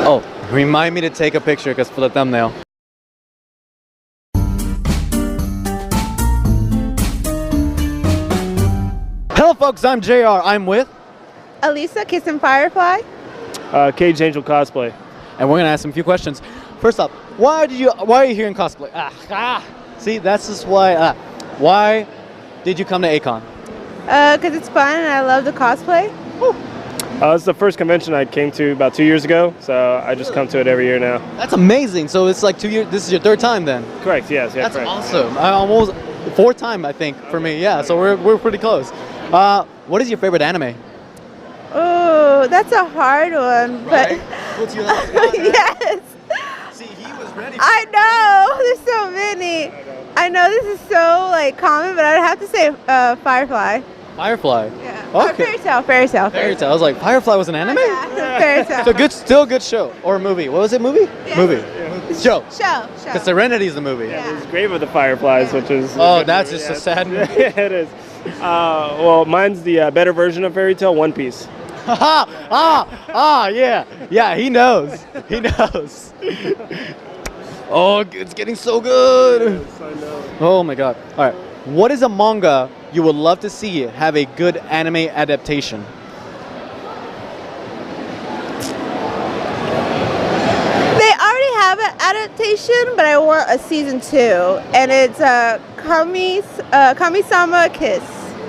Oh, remind me to take a picture because for the thumbnail. Hello folks, I'm JR. I'm with Elisa, Kissing Firefly. Cage Angel Cosplay. and we're gonna ask him a few questions. First up, why are you here in cosplay? See, that's just why. Why did you come to A-kon? Because it's fun and I love the cosplay. It's the first convention I came to about 2 years ago, so I just come to it every year now. That's amazing. So it's like 2 years. This is your third time then. Correct. Yes. Yeah. That's correct. awesome. I almost fourth time I think for me. Yeah. So we're pretty close. What is your favorite anime? Oh, that's a hard one. Right? But Puts you on the spot, right? yes. See, he was ready. I know. There's so many. I know this is so like common, but I'd have to say Firefly. Firefly. Yeah. Okay. Fairy Tale. Fairy Tale. I was like, Firefly was an anime? Yeah, Fairy Tale. So good, still a good show or movie. What was it? Movie? Yeah. Movie. Show. Show. Because Serenity is the movie. Yeah. There's Grave of the Fireflies, which is. Oh, that's just a sad movie. Yeah, it is. Well, mine's the better version of Fairy Tale, One Piece. Yeah. Yeah, he knows. He knows. Oh, it's getting so good. Yes, I know. Oh my god. All right. What is a manga you would love to see have a good anime adaptation? They already have an adaptation, but I want a season 2, and it's Kami-sama Kiss.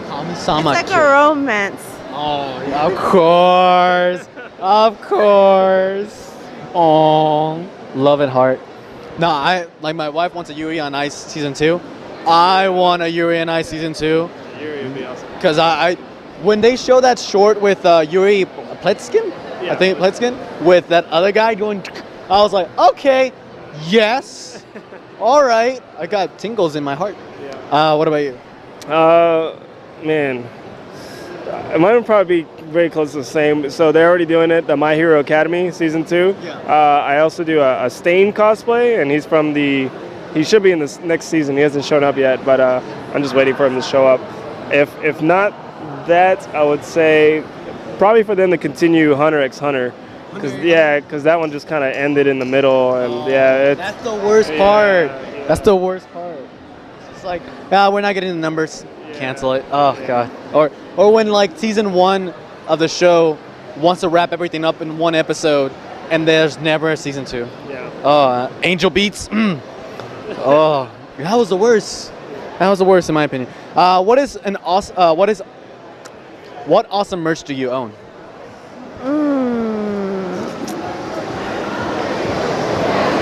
Kami-sama. It's like a romance. Oh, yeah, of course. Of course. Oh, love and heart. No, my wife wants a Yuri on Ice season 2. I want a Yuri on Ice season 2. Yuri would be awesome. Because when they show that short with Yuri Pletskin, Yeah. I think Pletskin, with that other guy going, I was like, okay, yes, all right. I got tingles in my heart. Yeah. What about you? Man, mine would probably be very close to the same. So they're already doing it, the My Hero Academy season 2. Yeah. I also do a Stain cosplay, and he's from he should be in this next season. He hasn't shown up yet, but I'm just waiting for him to show up. If not that, I would say probably for them to continue Hunter x Hunter, because that one just kind of ended in the middle, and That's the worst part. Yeah. That's the worst part. It's like, we're not getting the numbers. Cancel it. Oh god. Or when like season 1 of the show wants to wrap everything up in one episode, and there's never a season 2. Yeah. Oh, Angel Beats. Oh, that was the worst. That was the worst in my opinion. What awesome merch do you own?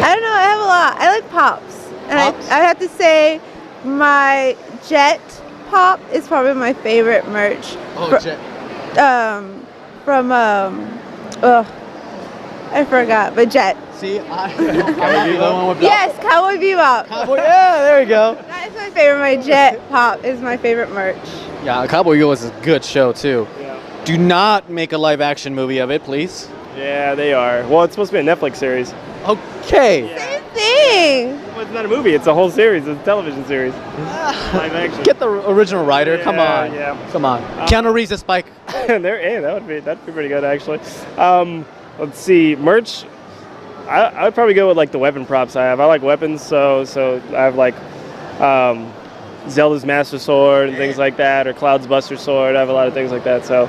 I don't know. I have a lot. I like pops, and Pops? I have to say, my Jet pop is probably my favorite merch. I forgot, but Jet. See, Yes, Cowboy Bebop. Cowboy, yeah, there you go. That is my favorite. My Jet pop is my favorite merch. Yeah, Cowboy Bebop is a good show too. Yeah. Do not make a live action movie of it, please. Yeah, they are. Well, it's supposed to be a Netflix series. Okay. Yeah. Same thing. Well, it's not a movie. It's a whole series. It's a television series. Live action. Get the original writer. Come Yeah, on. yeah. Come on. Keanu Reeves as Spike. That'd be pretty good actually. Let's see, merch. I would probably go with like the weapon props I have. I like weapons, so I have like Zelda's Master Sword and things like that, or Cloud's Buster Sword. I have a lot of things like that. So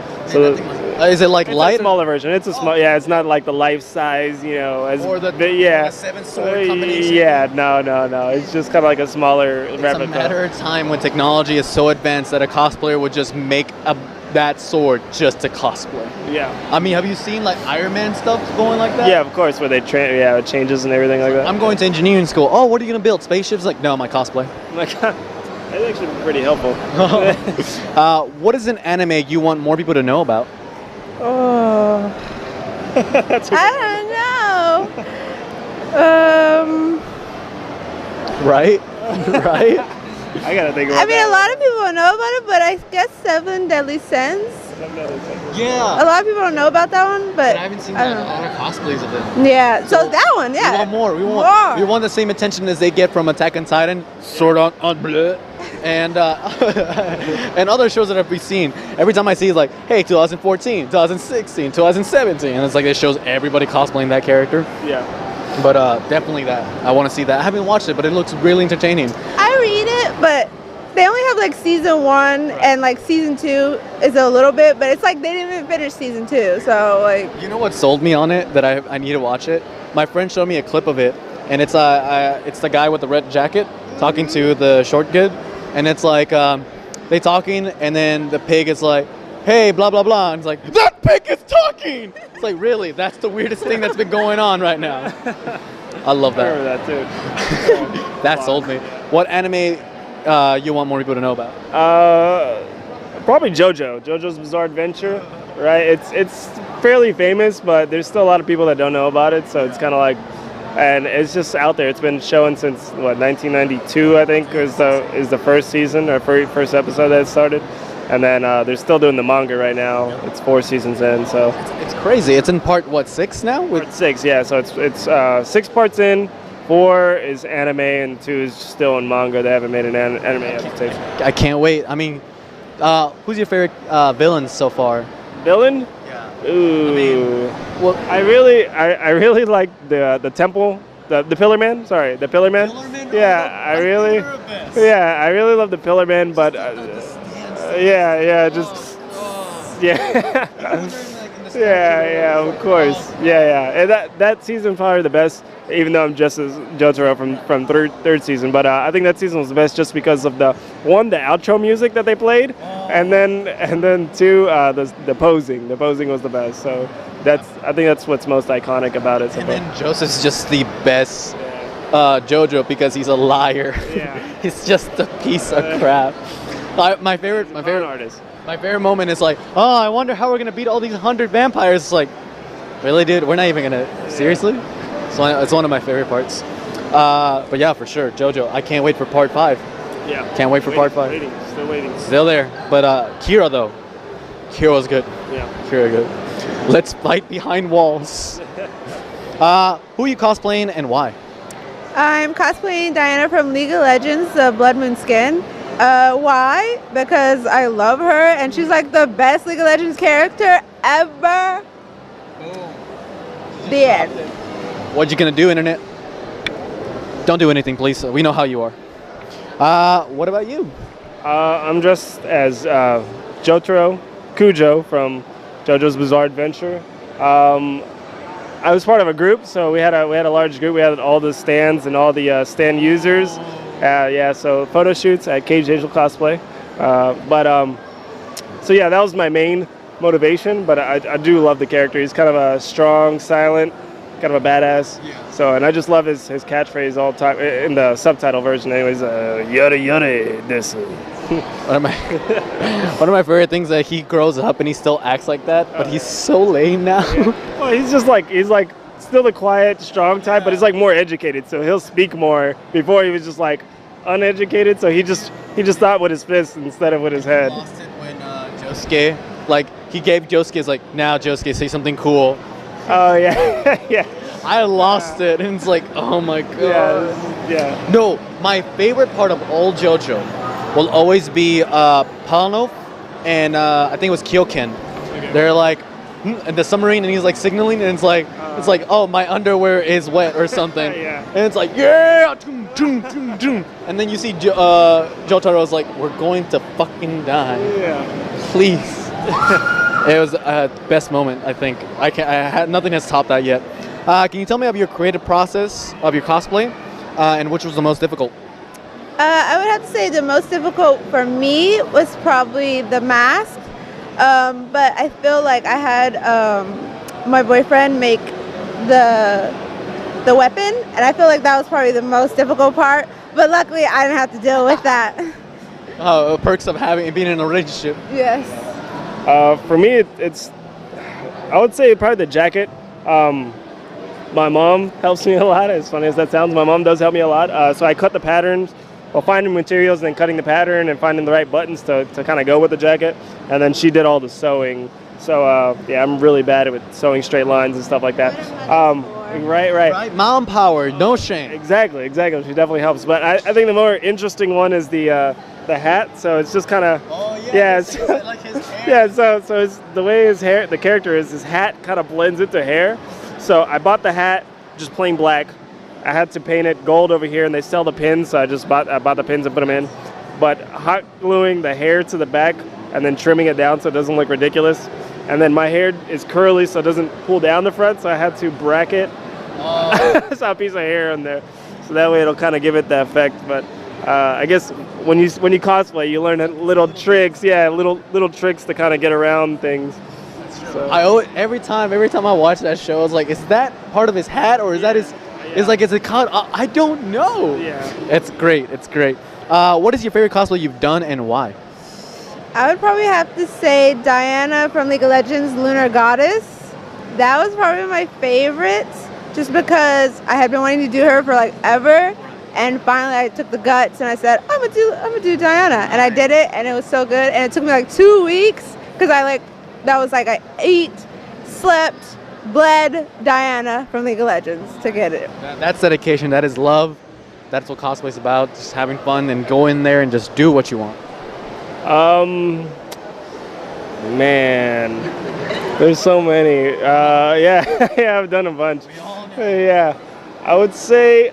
Is it like it's light? a smaller version. It's a small. Yeah, it's not like the life size. As Or the yeah. 7-sword combination? Yeah, no. It's just kind of like a smaller It's replica. a matter of time when technology is so advanced that a cosplayer would just make that sword just to cosplay. Yeah. I mean, have you seen like Iron Man stuff going like that? Yeah, of course, where they it changes and everything like that. I'm going to engineering school. Oh, what are you gonna build? Spaceships? Like, no, my cosplay. That's actually pretty helpful. What is an anime you want more people to know about? Oh. That's I don't know. Right? Right? I gotta think about I mean, a lot of people know about it, but I guess Seven Deadly Sins. A Yeah. lot of people don't know about that one, but I haven't seen I that. don't A know. lot of cosplays of it. Yeah, so that one, yeah. We want more. More. We want the same attention as they get from Attack on Titan, Sword on Bleu, and and other shows that we've seen. Every time I see, it's like, hey, 2014, 2016, 2017, and it's like it shows everybody cosplaying that character. Yeah. But definitely that. I want to see that. I haven't watched it, but it looks really entertaining. I read it, but they only have like season 1 and like season 2 is a little bit, but it's like they didn't even finish season 2, so like. You know what sold me on it that I need to watch it? My friend showed me a clip of it, and it's the guy with the red jacket talking to the short kid, and it's like they talking, and then the pig is like, hey, blah blah blah, and it's like, that pig is talking. It's like, really? That's the weirdest thing that's been going on right now. I love I remember that. that too. That sold me. What anime you want more people to know about? Probably Jojo. Jojo's Bizarre Adventure, right? It's fairly famous, but there's still a lot of people that don't know about it. So it's kind of like, and it's just out there. It's been showing since what 1992, I think, is the first season or first episode that it started. And then they're still doing the manga right now. It's 4 seasons in, so It's crazy. It's in part, what, 6 now? part 6, yeah. So it's 6 parts in. 4 is anime and 2 is still in manga. They haven't made an anime adaptation. I can't wait. I mean, who's your favorite villain so far? Villain? Yeah. Ooh. Well, I really like the temple, the Pillar Man. Sorry, the Pillar Man. Yeah, I really love the Pillar Man, but yeah, yeah, of course, yeah. And that season probably the best. Even though I'm just as Jotaro from third season, but I think that season was the best just because of the outro music that they played, and then 2 the posing. The posing was the best. So I think that's what's most iconic about it. So and then Joseph's just the best Jojo because he's a liar. Yeah. He's just a piece of crap. My favorite artist. My favorite moment is like, oh, I wonder how we're gonna beat all these 100 vampires. It's like, really, dude? We're not even gonna seriously. It's one of my favorite parts. But yeah, for sure, Jojo. I can't wait for part 5. Yeah. Can't wait for part 5. Still waiting. Still there. But Kira though. Kira was good. Yeah. Kira good. Let's fight behind walls. Who are you cosplaying and why? I'm cosplaying Diana from League of Legends, the Blood Moon skin. Why? Because I love her and she's like the best League of Legends character ever. The end. What you gonna do, internet? Don't do anything, please. We know how you are. What about you? I'm dressed as Jotaro Kujo from JoJo's Bizarre Adventure. I was part of a group, so we had a large group. We had all the stands and all the stand users. So photo shoots at Cage Angel Cosplay. So yeah, that was my main motivation. But I do love the character. He's kind of a strong, silent, kind of a badass. Yeah. So, and I just love his catchphrase all the time in the subtitle version. Anyways, yada yada this. One of my favorite things that he grows up and he still acts like that, but he's so lame now. Yeah. Well, he's like still the quiet, strong type, but he's like more educated. So he'll speak more. Before he was just like uneducated, so he just thought with his fists instead of with his head. I lost it when Josuke, like he gave Josuke's like, now Josuke, say something cool. Oh yeah, yeah. I lost it, and it's like, oh my god. Yeah. No, my favorite part of all JoJo will always be Palanof and I think it was Kyoken. Okay. They're like in the submarine, and he's like signaling, and it's like, oh, my underwear is wet or something. Yeah. And it's like, yeah, doom, doom, doom, doom. And then you see Jotaro's like, we're going to fucking die. Yeah. Please. It was the best moment, I think. Nothing has topped that yet. Can you tell me of your creative process of your cosplay, and which was the most difficult? I would have to say the most difficult for me was probably the mask, but I feel like I had my boyfriend make the weapon, and I feel like that was probably the most difficult part. But luckily, I didn't have to deal with that. Perks of being in a relationship. Yes. For me, it's I would say probably the jacket. My mom helps me a lot. As funny as that sounds, my mom does help me a lot. So I cut the patterns well, finding materials and then cutting the pattern and finding the right buttons to kind of go with the jacket. And then she did all the sewing. So yeah, I'm really bad at sewing straight lines and stuff like that. Right. Mom power, no shame. Exactly. She definitely helps. But I think the more interesting one is the hat. So it's just kind of Like his hair. yeah. So it's, the way the character is, his hat kind of blends into hair. So I bought the hat just plain black. I had to paint it gold over here, and they sell the pins. So I bought the pins and put them in. But hot gluing the hair to the back and then trimming it down so it doesn't look ridiculous. And then my hair is curly, so it doesn't pull down the front. So I had to bracket a piece of hair on there, so that way it'll kind of give it the effect. But I guess when you cosplay, you learn little tricks. Yeah, little tricks to kind of get around things. So. Every time I watch that show, I was like, is that part of his hat or is that his? It's like, is it cut? I don't know. Yeah. It's great. What is your favorite cosplay you've done and why? I would probably have to say Diana from League of Legends, Lunar Goddess. That was probably my favorite, just because I had been wanting to do her for like ever, and finally I took the guts and I said, I'm gonna do Diana, and I did it, and it was so good, and it took me like 2 weeks because I ate, slept, bled Diana from League of Legends to get it. That's dedication. That is love. That's what cosplay's about. Just having fun and go in there and just do what you want. Man, there's so many. Yeah, I've done a bunch. Yeah, I would say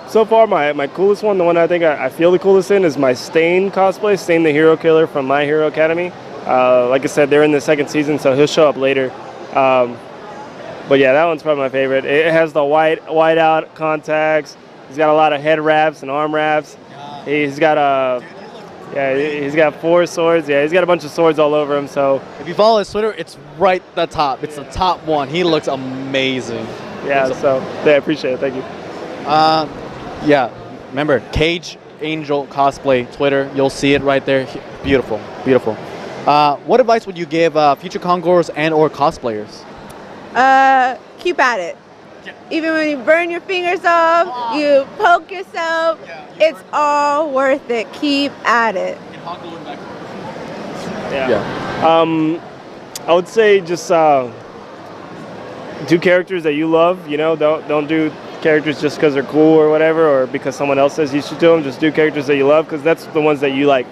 so far my coolest one, the one I think I feel the coolest in, is my Stain cosplay, Stain the Hero Killer from My Hero Academy. Like I said, they're in the second season, so he'll show up later. But yeah, that one's probably my favorite. It has the white out contacts. He's got a lot of head wraps and arm wraps. He's got he's got 4 swords. Yeah, he's got a bunch of swords all over him. So if you follow his Twitter, it's right at the top. It's the top one. He looks amazing. Yeah, so I appreciate it. Thank you. Yeah, remember Cage Angel Cosplay Twitter. You'll see it right there. Beautiful. What advice would you give future congoers and or cosplayers? Keep at it. Even when you burn your fingers off, you poke yourself, it's all worth it. Keep at it. Yeah. I would say just do characters that you love. You know, don't do characters just because they're cool or whatever, or because someone else says you should do them. Just do characters that you love, because that's the ones that you like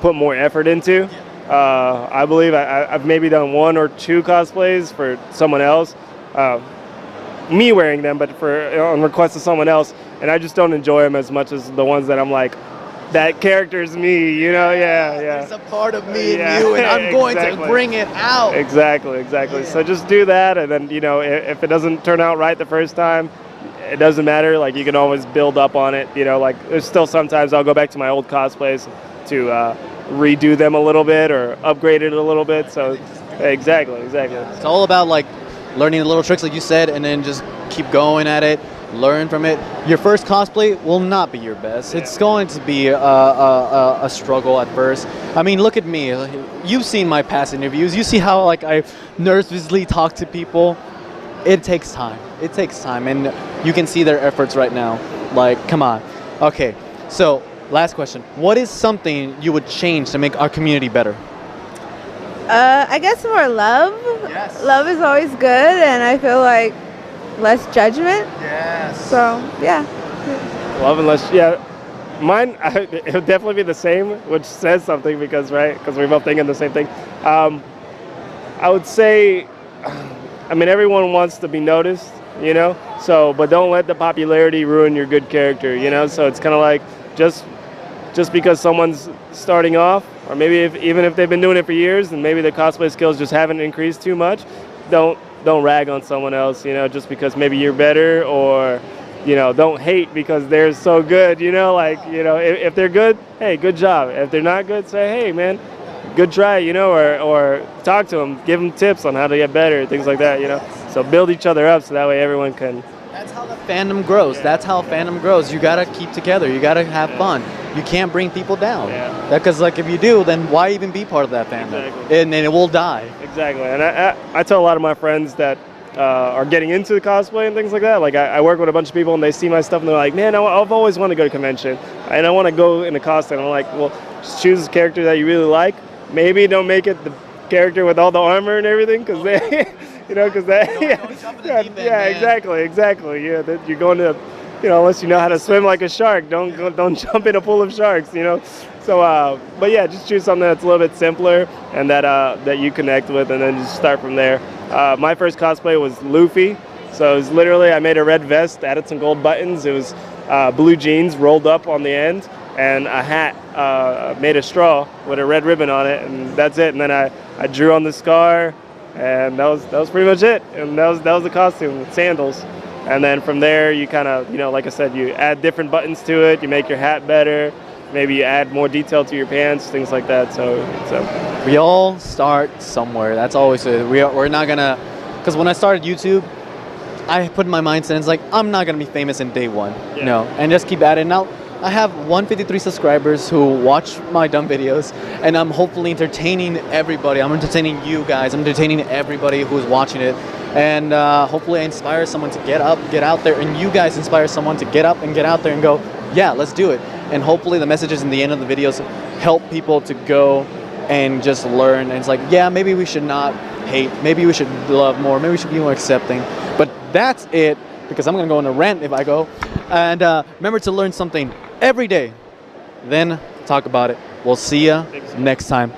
put more effort into. I believe I've maybe done 1 or 2 cosplays for someone else. Me wearing them, but on request of someone else, and I just don't enjoy them as much as the ones that I'm like, that character's me, you know? Yeah. There's a part of me in you, and I'm going to bring it out. Exactly. Yeah. So just do that, and then, you know, if it doesn't turn out right the first time, it doesn't matter. Like, you can always build up on it, you know? Like, there's still sometimes I'll go back to my old cosplays to redo them a little bit or upgrade it a little bit. So exactly. It's all about like learning the little tricks like you said, and then just keep going at it, learn from it. Your first cosplay will not be your best. It's going to be a struggle at first. I mean, look at me. You've seen my past interviews. You see how like I nervously talk to people. It takes time, and you can see their efforts right now. Like, come on. Okay, so last question. What is something you would change to make our community better? I guess more love. Yes. Love is always good, and I feel like less judgment. Yes. So, yeah. Love and less, yeah. Mine, it would definitely be the same, which says something because we're both thinking the same thing. I would say, I mean, everyone wants to be noticed, you know? So, but don't let the popularity ruin your good character, you know? So it's kind of like, just because someone's starting off, or maybe even if they've been doing it for years and maybe their cosplay skills just haven't increased too much, don't rag on someone else, you know, just because maybe you're better, or, you know, don't hate because they're so good, you know, like, you know, if they're good, hey, good job. If they're not good, say, hey, man, good try, you know, or talk to them, give them tips on how to get better, things like that, you know. So build each other up so that way everyone can. That's how the fandom grows. Yeah. That's how fandom grows. You gotta keep together. You gotta have fun. You can't bring people down. Yeah. Because like if you do, then why even be part of that fandom? Exactly. And then it will die. Exactly. And I tell a lot of my friends that are getting into the cosplay and things like that. Like I work with a bunch of people and they see my stuff and they're like, man, I've always wanted to go to convention and I want to go in a costume. I'm like, well, just choose a character that you really like. Maybe don't make it the character with all the armor and everything, because they, because that, exactly. Yeah, that you're going to, unless you know how to swim like a shark, don't jump in a pool of sharks. So, but yeah, just choose something that's a little bit simpler and that you connect with, and then just start from there. My first cosplay was Luffy, so it was literally I made a red vest, added some gold buttons. It was blue jeans rolled up on the end, and a hat made of straw with a red ribbon on it, and that's it. And then I drew on the scar, and that was pretty much it. And that was the costume with sandals. And then from there, you kind of, like I said, you add different buttons to it. You make your hat better. Maybe you add more detail to your pants, things like that. So we all start somewhere. That's always it. We're not gonna, because when I started YouTube, I put in my mindset, it's like, I'm not gonna be famous in day one. Yeah. And just keep at it. Now I have 153 subscribers who watch my dumb videos, and I'm hopefully entertaining everybody. I'm entertaining you guys. I'm entertaining everybody who's watching it. And hopefully I inspire someone to get up, get out there, and you guys inspire someone to get up and get out there and go, yeah, let's do it. And hopefully the messages in the end of the videos help people to go and just learn. And it's like, yeah, maybe we should not hate. Maybe we should love more. Maybe we should be more accepting. But that's it, because I'm going to go on a rant if I go. And remember to learn something every day, then talk about it. We'll see ya next time.